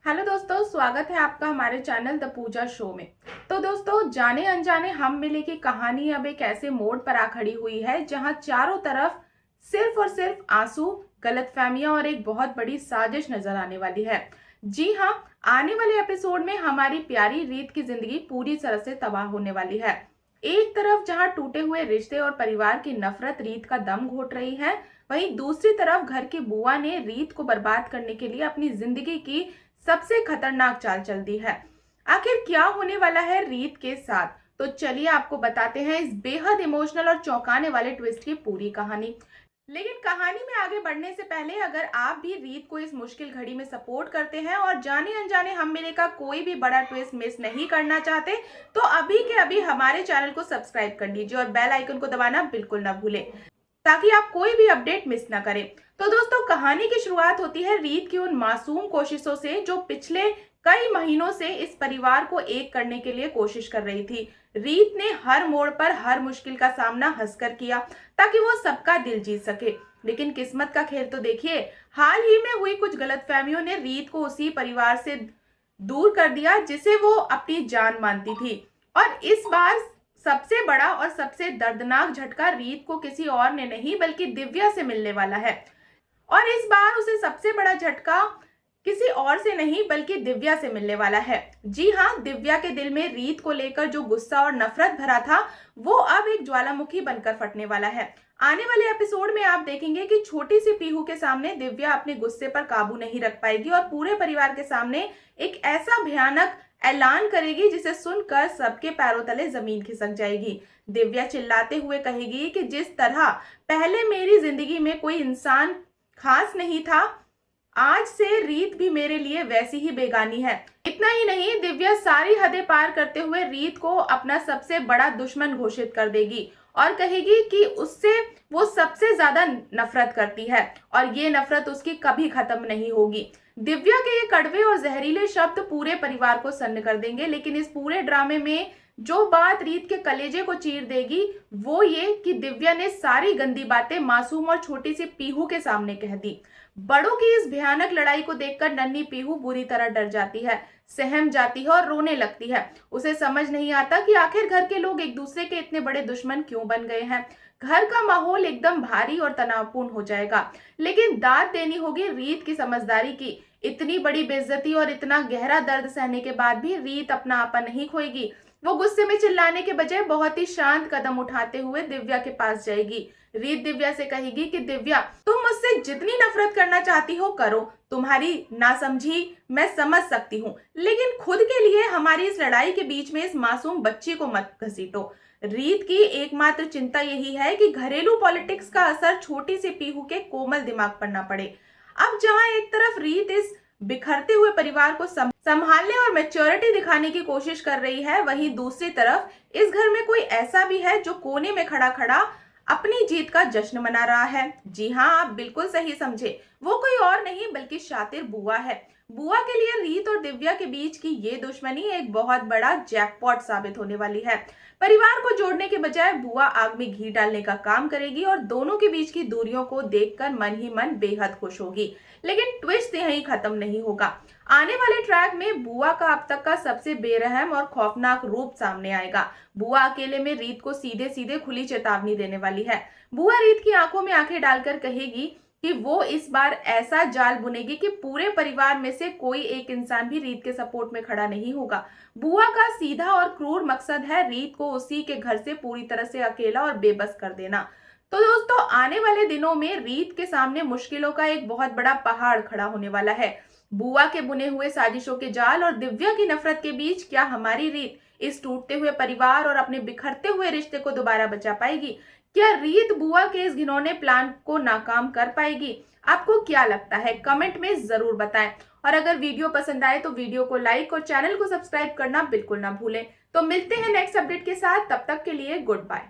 Hello दोस्तों, स्वागत है आपका हमारे चैनल द पूजा शो में। तो दोस्तों, जाने अनजाने हम मिले की कहानी अब एक ऐसे मोड़ पर आ खड़ी हुई है जहां चारों तरफ सिर्फ और सिर्फ आंसू, गलतफहमियां और एक बहुत बड़ी साजिश नजर आने वाली है। जी हाँ, आने वाले एपिसोड में हमारी प्यारी रीत की जिंदगी पूरी तरह से तबाह होने वाली है। एक तरफ जहां टूटे हुए रिश्ते और परिवार की नफरत रीत का दम घोट रही है, वहीं दूसरी तरफ घर की बुआ ने रीत को बर्बाद करने के लिए अपनी जिंदगी की सबसे खतरनाक चाल चल दी है। आखिर क्या होने वाला है रीत के साथ? तो चलिए आपको बताते हैं इस बेहद इमोशनल और चौंकाने वाले ट्विस्ट की पूरी कहानी। लेकिन कहानी में आगे बढ़ने से पहले अगर आप भी रीत को इस मुश्किल घड़ी में सपोर्ट करते हैं और जाने अनजाने हम मिले का कोई भी बड़ा ट्विस्ट मिस नहीं करना चाहते, तो अभी के अभी हमारे चैनल को सब्सक्राइब कर लीजिए और बेल आइकन को दबाना बिल्कुल ना भूलें, ताकि आप कोई भी अपडेट मिस ना करें। तो दोस्तों, कहानी की शुरुआत होती है रीत की उन मासूम कोशिशों से जो पिछले कई महीनों से इस परिवार को एक करने के लिए कोशिश कर रही थी। रीत ने हर मोड़ पर हर मुश्किल का सामना हंसकर किया ताकि वो सबका दिल जीत सके। लेकिन किस्मत का खेल तो देखिए, हाल ही में हुई कुछ गलतफहमियों ने रीत को उसी परिवार से दूर कर दिया जिसे वो अपनी जान मानती थी। और इस बार सबसे बड़ा और सबसे दर्दनाक झटका रीत को किसी और ने नहीं बल्कि दिव्या से मिलने वाला है। और इस बार उसे सबसे बड़ा झटका किसी और से नहीं बल्कि दिव्या से मिलने वाला है। जी हाँ, दिव्या के दिल में रीत को लेकर जो गुस्सा और नफरत भरा था, वो अब एक ज्वालामुखी बनकर फटने वाला है। आने वाले एपिसोड में आप देखेंगे कि छोटी सी पीहू के सामने दिव्या अपने गुस्से पर काबू नहीं रख पाएगी और पूरे परिवार के सामने एक ऐसा भयानक ऐलान करेगी जिसे सुनकर सबके पैरों तले जमीन खिसक जाएगी। दिव्या चिल्लाते हुए कहेगी कि जिस तरह पहले मेरी जिंदगी में कोई इंसान खास नहीं था, आज से रीत भी मेरे लिए वैसी ही बेगानी है। इतना ही नहीं, दिव्या सारी हदें पार करते हुए रीत को अपना सबसे बड़ा दुश्मन घोषित कर देगी और कहेगी कि उससे वो सबसे ज्यादा नफरत करती है और ये नफरत उसकी कभी खत्म नहीं होगी। दिव्या के ये कड़वे और जहरीले शब्द पूरे परिवार को सन्न कर देंगे, लेकिन इस पूरे ड्रामे में जो बात रीत के कलेजे को चीर देगी वो ये कि दिव्या ने सारी गंदी बातें मासूम और छोटी सी पीहू के सामने कह दी। बड़ों की इस भयानक लड़ाई को देखकर नन्ही पीहू बुरी तरह डर जाती है, सहम जाती है और रोने लगती है। उसे समझ नहीं आता कि आखिर घर के लोग एक दूसरे के इतने बड़े दुश्मन क्यों बन गए हैं। घर का माहौल एकदम भारी और तनावपूर्ण हो जाएगा। लेकिन दाद देनी होगी रीत की समझदारी की। इतनी बड़ी बेइज्जती और इतना गहरा दर्द सहने के बाद भी रीत अपना आपा नहीं खोएगी। वो गुस्से में चिल्लाने के बजाय बहुत ही शांत कदम उठाते हुए दिव्या के पास जाएगी। रीत दिव्या से कहेगी कि दिव्या, तुम मुझसे जितनी नफरत करना चाहती हो करो, तुम्हारी नासमझी मैं समझ सकती हूँ, लेकिन खुद के लिए हमारी इस लड़ाई के बीच में इस मासूम बच्ची को मत घसीटो। रीत की एकमात्र चिंता यही है कि घरेलू पॉलिटिक्स का असर छोटी सी पीहू के कोमल दिमाग पर ना पड़े। अब जहां एक तरफ रीत इस बिखरते हुए परिवार को संभालने और मैच्योरिटी दिखाने की कोशिश कर रही है, वहीं दूसरी तरफ इस घर में कोई ऐसा भी है जो कोने में खड़ा खड़ा अपनी जीत का जश्न मना रहा है। जी हाँ, आप बिल्कुल सही समझे, वो कोई और नहीं बल्कि शातिर बुआ है। बुआ के लिए रीत और दिव्या के बीच की ये दुश्मनी एक बहुत बड़ा जैकपॉट साबित होने वाली है। परिवार को जोड़ने के बजाय बुआ आग में घी डालने का काम करेगी और दोनों के बीच की दूरियों को देखकर मन ही मन बेहद खुश होगी। लेकिन ट्विस्ट यहीं खत्म नहीं होगा। आने वाले ट्रैक में बुआ का अब तक का सबसे बेरहम और खौफनाक रूप सामने आएगा। बुआ अकेले में रीत को सीधे सीधे खुली चेतावनी देने वाली है। बुआ रीत की आंखों में आंखें डालकर कहेगी कि वो इस बार ऐसा जाल बुनेगी कि पूरे परिवार में से कोई एक इंसान भी रीत के सपोर्ट में खड़ा नहीं होगा। बुआ का सीधा और क्रूर मकसद है रीत को उसी के घर से पूरी तरह से अकेला और बेबस कर देना। तो दोस्तों, आने वाले दिनों में रीत के सामने मुश्किलों का एक बहुत बड़ा पहाड़ खड़ा होने वाला है। बुआ के बुने हुए साजिशों के जाल और दिव्या की नफरत के बीच क्या हमारी रीत इस टूटते हुए परिवार और अपने बिखरते हुए रिश्ते को दोबारा बचा पाएगी? क्या रीत बुआ के इस घिनौने प्लान को नाकाम कर पाएगी? आपको क्या लगता है? कमेंट में जरूर बताएं। और अगर वीडियो पसंद आए तो वीडियो को लाइक और चैनल को सब्सक्राइब करना बिल्कुल ना भूलें। तो मिलते हैं नेक्स्ट अपडेट के साथ, तब तक के लिए गुड बाय।